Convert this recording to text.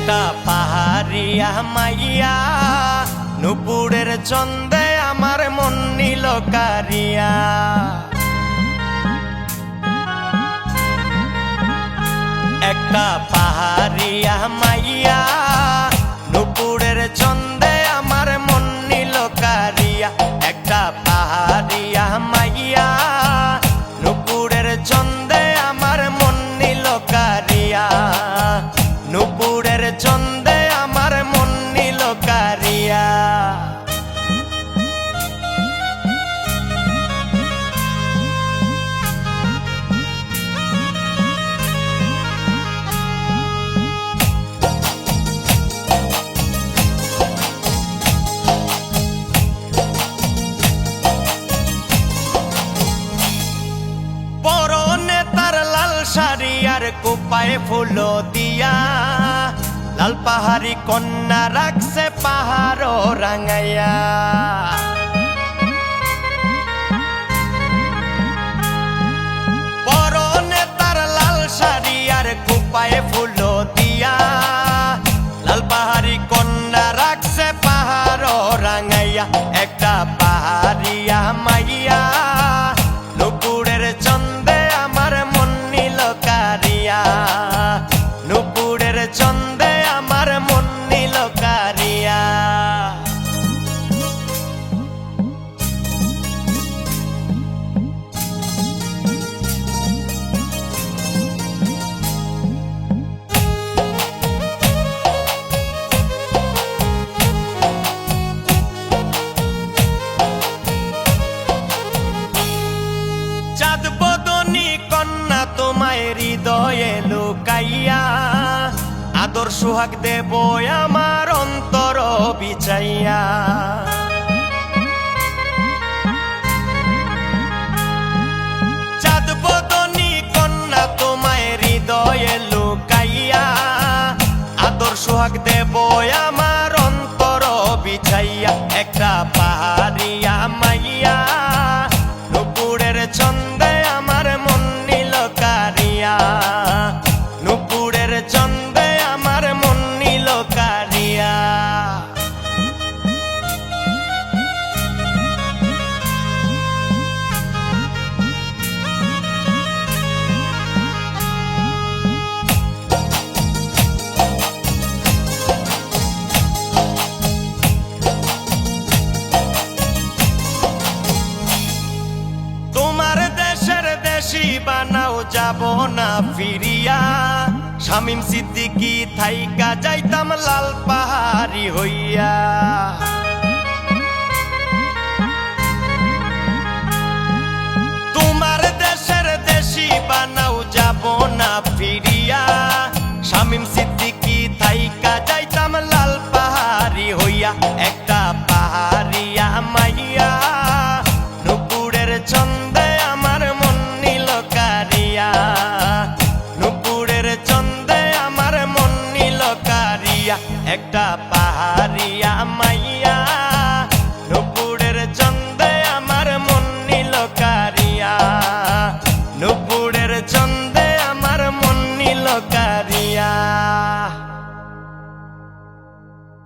একটা পাহাড়িয়া মাইয়া নুপুরের চন্দে আমার মন নিল কারিয়া। একটা পাহাড়িয়া মাইয়া নুপুরের চন্দে আমার মন নিল কারিয়া। একটা পাহাড়িয়া মাইয়া নুপুরের চন্দে আমার মন নিল কারিয়া। নুপুরের চন্দে আমার মন নিল কারিয়া। পরনে তার লাল শাড়ি আর কোপায় ফুল দিয়া, লাল পাহাড়ি কন্যা রাখছে পাহাড় রাঙাইয়া। পরনে তার লাল শাড়ি আর কোপায় ফুল দিয়া, লাল পাহাড়ি কন্যা রাখছে পাহাড় রাঙাইয়া। একটা পাহাড়িয়া মাইয়া নুপুরের চন্দে আমার মন নিল কারিয়া। নুপুরের চন্দে আমার মন নিল কারিয়া। চাঁদ বদনী কন্যা তোমায় হৃদয়ে লুকাইয়া, আদর সোহাগ দেব আমার অন্তর বিছাইয়া। চাঁদ বদনী কন্যা তোমায় হৃদয়ে লুকাইয়া, আদর সোহাগ দেব আমার অন্তর বিছাইয়া। একটা পাহাড়িয়া মাইয়া নুপুরের চন্দে আমার মন নিল কারিয়া। নুপুরের চন্দে আমার মন নিল কারিয়া। তোমার দেশের দেশি বানাও যাব না ফিরিয়া, শামীম সিদ্দিকী থাইকা যাইতাম লাল পাহাড়ি হইয়া। তোমার দেশের দেশি বানাও যাব না ফিরিয়া, শামীম সিদ্দিকী থাইকা যাইতাম লাল পাহাড়ি হইয়া। একটা পাহাড়িয়া মাইয়া নুপুরের চন্দে আমার মন নিল কারিয়া। নুপুরের চন্দে আমার মন নিল কারিয়া। একটা পাহাড়িয়া মাইয়া নুপুরের চন্দে আমার মন নিল কারিয়া। নুপুরের চন্দে আমার মন নিল কারিয়া।